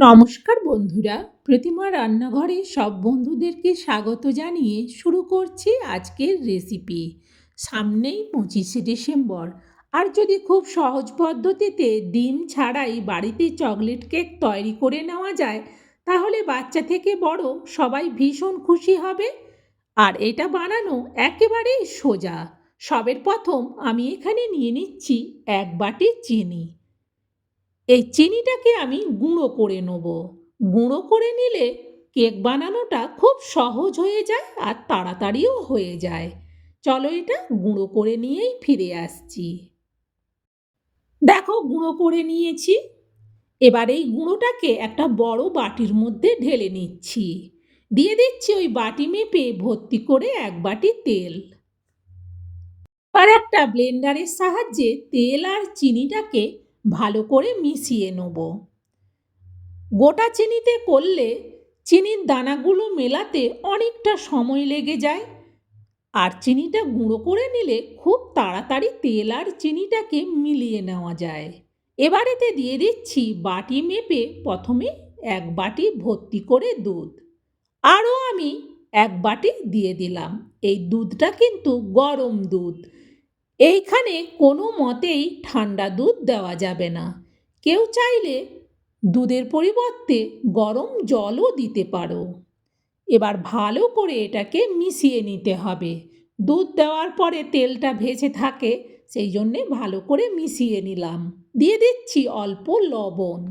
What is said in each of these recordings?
নমস্কার বন্ধুরা, প্রতিমা রান্নাঘরে সব বন্ধুদেরকে স্বাগত জানিয়ে শুরু করছি আজকের রেসিপি। সামনেই 25শে ডিসেম্বর, আর যদি খুব সহজ পদ্ধতিতে ডিম ছাড়াই বাড়িতে চকলেট কেক তৈরি করে নেওয়া যায়, তাহলে বাচ্চা থেকে বড় সবাই ভীষণ খুশি হবে। আর এটা বানানো একেবারেই সোজা। সবের প্রথম আমি এখানে নিয়ে নিচ্ছি 1 বাটি চিনি। এই চিনিটাকে আমি গুঁড়ো করে নেব। গুঁড়ো করে নিলে কেক বানানোটা খুব সহজ হয়ে যায় আর তাড়াতাড়িও হয়ে যায়। চলো এটা গুঁড়ো করে নিয়েই ফিরে আসছি। দেখো গুঁড়ো করে নিয়েছি। এবার এই গুঁড়োটাকে একটা বড় বাটির মধ্যে ঢেলে নিচ্ছি। দিয়ে দিচ্ছি ওই বাটি মেপে ভর্তি করে 1 বাটি তেল। আর একটা ব্লেন্ডারের সাহায্যে তেল আর চিনিটাকে ভালো করে মিশিয়ে নেব। গোটা চিনিতে করলে চিনির দানাগুলো মেলাতে অনেকটা সময় লেগে যায়, আর চিনিটা গুঁড়ো করে নিলে খুব তাড়াতাড়ি তেল আর চিনিটাকে মিলিয়ে নেওয়া যায়। এবার এতে দিয়ে দিচ্ছি বাটি মেপে প্রথমে 1 বাটি ভর্তি করে দুধ। আরও আমি 1 বাটি দিয়ে দিলাম। এই দুধটা কিন্তু গরম দুধ। এইখানে কোনো মতেই ঠান্ডা দুধ দেওয়া যাবে না। কেউ চাইলে দুধের পরিবর্তে গরম জলও দিতে পারো। এবার ভালো করে এটাকে মিশিয়ে নিতে হবে। দুধ দেওয়ার পরে তেলটা ভেসে থাকে, সেই জন্যে ভালো করে মিশিয়ে নিলাম। দিয়ে দিচ্ছি অল্প লবণ,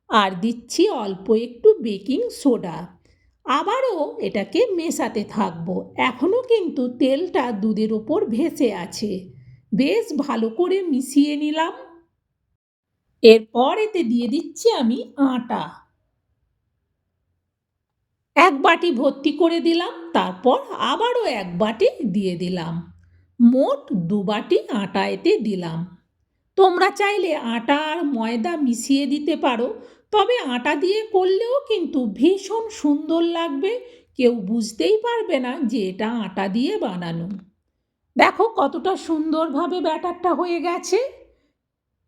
আর দিচ্ছি অল্প একটু বেকিং সোডা। আবারও এটাকে মেশাতে থাকবো। এখনও কিন্তু তেলটা দুধের ওপর ভেসে আছে। বেশ ভালো করে মিশিয়ে নিলাম। এরপর এতে দিয়ে দিচ্ছি আমি আটা। 1 বাটি ভর্তি করে দিলাম, তারপর আবারও 1 বাটি দিয়ে দিলাম। মোট 2 বাটি আটা এতে দিলাম। তোমরা চাইলে আটা আর ময়দা মিশিয়ে দিতে পারো, তবে আটা দিয়ে করলেও কিন্তু ভীষণ সুন্দর লাগবে। কেউ বুঝতেই পারবে না যে এটা আটা দিয়ে বানানো। দেখো কতটা সুন্দরভাবে ব্যাটারটা হয়ে গেছে।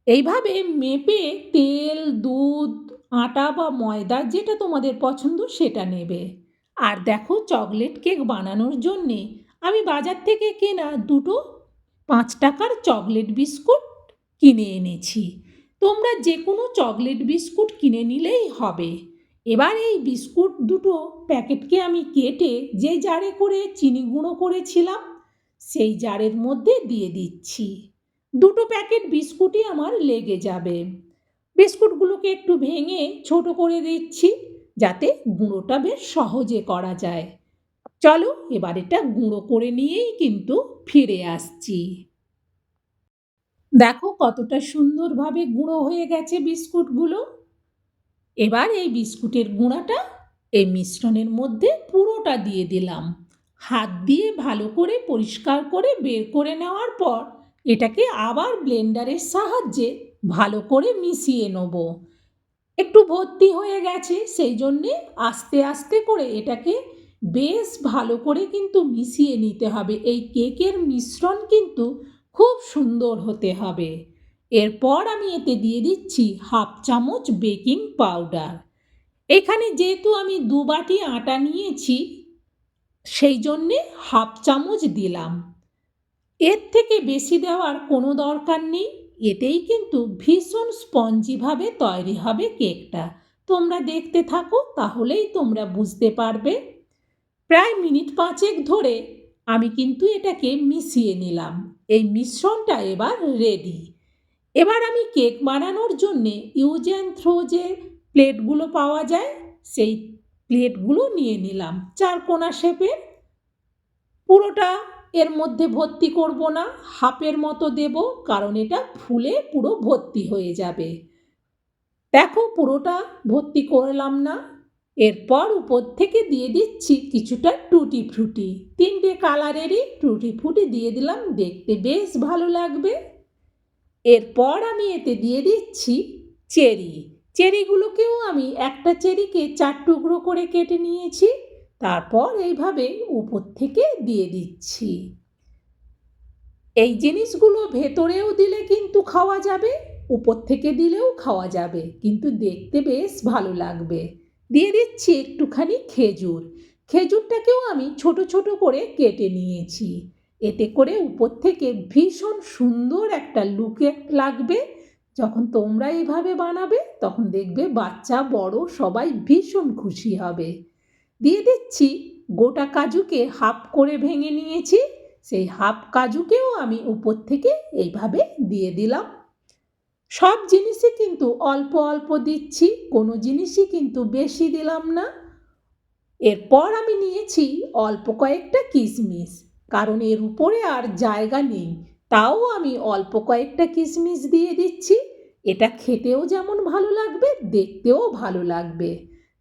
এইভাবে মেপে তেল, দুধ, আটা বা ময়দা যেটা তোমাদের পছন্দ সেটা নেবে। আর দেখো চকলেট কেক বানানোর জন্যে আমি বাজার থেকে কেনা 2টো 5 টাকার চকলেট বিস্কুট কিনে এনেছি। তোমরা যে কোনো চকলেট বিস্কুট কিনে নিলেই হবে। এবার এই বিস্কুট 2টো প্যাকেটকে আমি কেটে যে জারে করে চিনি গুঁড়ো করেছিলাম সেই জারের মধ্যে দিয়ে দিচ্ছি। 2টো প্যাকেট বিস্কুটই আমার লেগে যাবে। বিস্কুটগুলোকে একটু ভেঙে ছোট করে দিচ্ছি, যাতে গুঁড়োটা বেশ সহজে করা যায়। চলো এবার এটা গুঁড়ো করে নিয়েই কিন্তু ফিরে আসছি। দেখো কতটা সুন্দরভাবে গুঁড়ো হয়ে গেছে বিস্কুটগুলো। এবার এই বিস্কুটের গুঁড়াটা এই মিশ্রণের মধ্যে পুরোটা দিয়ে দিলাম। হাত দিয়ে ভালো করে পরিষ্কার করে বের করে নেওয়ার পর এটাকে আবার ব্লেন্ডারের সাহায্যে ভালো করে মিশিয়ে নেব। একটু ভর্তি হয়ে গেছে, সেই জন্যে আস্তে আস্তে করে এটাকে বেশ ভালো করে কিন্তু মিশিয়ে নিতে হবে। এই কেকের মিশ্রণ কিন্তু খুব সুন্দর হতে হবে। এরপর আমি এতে দিয়ে দিচ্ছি 1/2 চামচ বেকিং পাউডার। এখানে যেহেতু আমি 2 বাটি আটা নিয়েছি, সেই জন্যে 1/2 চামচ দিলাম। এর থেকে বেশি দেওয়ার কোনো দরকার নেই। এতেই কিন্তু ভীষণ স্পঞ্জিভাবে তৈরি হবে কেকটা। তোমরা দেখতে থাকো, তাহলেই তোমরা বুঝতে পারবে। প্রায় মিনিট 5 ধরে আমি কিন্তু এটাকে মিশিয়ে নিলাম। এই মিশ্রণটা এবার রেডি। এবার আমি কেক বানানোর জন্যে ইউজ অ্যান্ড থ্রো যে প্লেটগুলো পাওয়া যায় সেই প্লেটগুলো নিয়ে নিলাম 4 কোনা শেপের। পুরোটা এর মধ্যে ভর্তি করব না, হাফের মতো দেব, কারণ এটা ফুলে পুরো ভর্তি হয়ে যাবে। দেখো পুরোটা ভর্তি করলাম না। এরপর উপর থেকে দিয়ে দিচ্ছি কিছুটা টুটি ফ্রুটি। 3টে কালারেরই টুটি ফ্রুটি দিয়ে দিলাম, দেখতে বেশ ভালো লাগবে। এরপর আমি এতে দিয়ে দিচ্ছি চেরি। চেরিগুলোকেও আমি একটা চেরিকে 4 টুকরো করে কেটে নিয়েছি। তারপর এইভাবে উপর থেকে দিয়ে দিচ্ছি। এই জিনিসগুলো ভেতরেও দিলে কিন্তু খাওয়া যাবে, উপর থেকে দিলেও খাওয়া যাবে, কিন্তু দেখতে বেশ ভালো লাগবে। দিয়ে দিচ্ছি একটুখানি খেজুর। খেজুরটাকেও আমি ছোট ছোট করে কেটে নিয়েছি। এতে করে উপর থেকে ভীষণ সুন্দর একটা লুক লাগবে। যখন তোমরা এইভাবে বানাবে তখন দেখবে বাচ্চা বড় সবাই ভীষণ খুশি হবে। দিয়ে দিচ্ছি গোটা কাজুকে হাফ করে ভেঙে নিয়েছি, সেই হাফ কাজুকেও আমি উপর থেকে এইভাবে দিয়ে দিলাম। সব জিনিসই কিন্তু অল্প অল্প দিচ্ছি, কোনো জিনিসই কিন্তু বেশি দিলাম না। এরপর আমি নিয়েছি অল্প কয়েকটা কিশমিশ, কারণ এর উপরে আর জায়গা নেই, তাও আমি অল্প কয়েকটা কিশমিশ দিয়ে দিচ্ছি। এটা খেতেও যেমন ভালো লাগবে, দেখতেও ভালো লাগবে।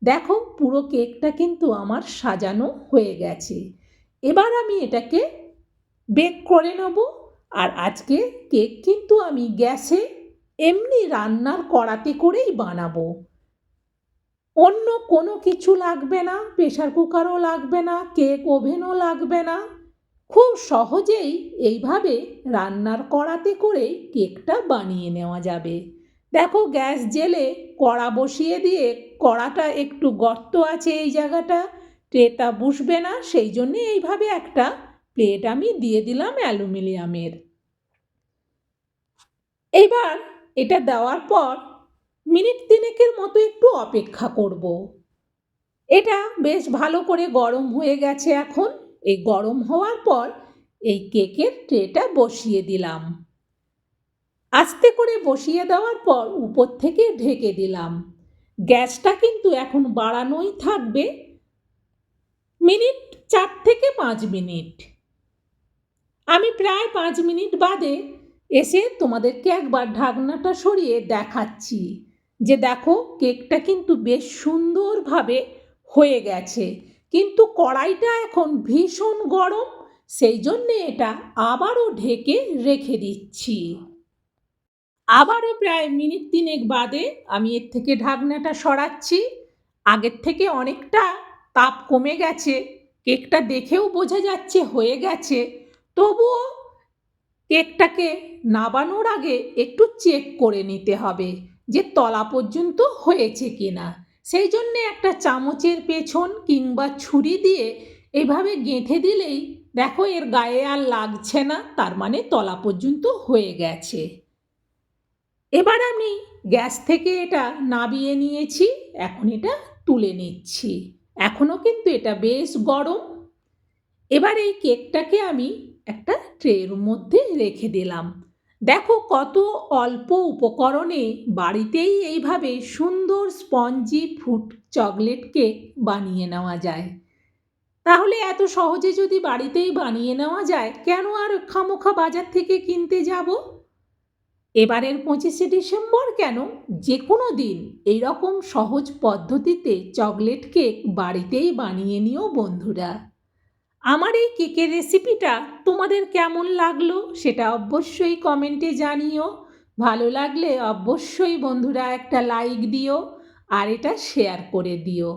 দেখো পুরো কেকটা কিন্তু আমার সাজানো হয়ে গেছে। এবার আমি এটাকে বেক করে নেব। আর আজকে কেক কিন্তু আমি গ্যাসে এমনি রান্নার কড়াতে করেই বানাবো। অন্য কোনো কিছু লাগবে না, প্রেসার কুকারও লাগবে না, কেক ওভেনও লাগবে না। খুব সহজেই এইভাবে রান্নার কড়াতে করেই কেকটা বানিয়ে নেওয়া যাবে। দেখো গ্যাস জেলে কড়া বসিয়ে দিয়ে, কড়াটা একটু গর্ত আছে এই জায়গাটা, ট্রেটা বসবে না, সেই জন্যে এইভাবে একটা প্লেট আমি দিয়ে দিলাম অ্যালুমিনিয়ামের। এবার এটা দেওয়ার পর মিনিট 3 মতো একটু অপেক্ষা করব। এটা বেশ ভালো করে গরম হয়ে গেছে এখন। এই গরম হওয়ার পর এই কেকের ট্রেটা বসিয়ে দিলাম। আস্তে করে বসিয়ে দেওয়ার পর উপর থেকে ঢেকে দিলাম। গ্যাসটা কিন্তু এখন বাড়ানোই থাকবে, মিনিট 4 থেকে 5 মিনিট। আমি প্রায় 5 মিনিট বাদে এসে তোমাদেরকে একবার ঢাকনাটা সরিয়ে দেখাচ্ছি যে দেখো কেকটা কিন্তু বেশ সুন্দরভাবে হয়ে গেছে, কিন্তু কড়াইটা এখন ভীষণ গরম, সেই জন্যে এটা আবারও ঢেকে রেখে দিচ্ছি। আবারও প্রায় মিনিট 3 বাদে আমি এর থেকে ঢাকনাটা সরাচ্ছি। আগের থেকে অনেকটা তাপ কমে গেছে, কেকটা দেখেও বোঝা যাচ্ছে হয়ে গেছে। তবুও কেকটাকে নাবানোর আগে একটু চেক করে নিতে হবে যে তলা পর্যন্ত হয়েছে কিনা। সেই জন্যে একটা চামচের পেছন কিংবা ছুরি দিয়ে এভাবে গেঁথে দিলেই দেখো এর গায়ে আর লাগছে না, তার মানে তলা পর্যন্ত হয়ে গেছে। এবার আমি গ্যাস থেকে এটা নাবিয়ে নিয়েছি, এখন এটা তুলে নিচ্ছি। এখনও কিন্তু এটা বেশ গরম। এবার এই কেকটাকে আমি একটা ট্রের মধ্যে রেখে দিলাম। দেখো কত অল্প উপকরণে বাড়িতেই এইভাবে সুন্দর স্পঞ্জি ফ্রুট চকলেট কেক বানিয়ে নেওয়া যায়। তাহলে এত সহজে যদি বাড়িতেই বানিয়ে নেওয়া যায়, কেন আর খামোখা বাজার থেকে কিনতে যাব? এবারের 25শে ডিসেম্বর কেন, যে কোনো দিন এইরকম সহজ পদ্ধতিতে চকলেট কেক বাড়িতেই বানিয়ে নিও বন্ধুরা। আমার এই কেকের রেসিপিটা তোমাদের কেমন লাগলো সেটা অবশ্যই কমেন্টে জানিও। ভালো লাগলে অবশ্যই বন্ধুরা একটা লাইক দিও আর এটা শেয়ার করে দিও।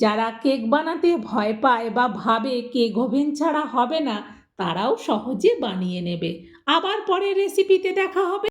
যারা কেক বানাতে ভয় পায় বা ভাবে কেক ওভেন ছাড়া হবে না, তারাও সহজে বানিয়ে নেবে। আবার পরের রেসিপিতে দেখা হবে।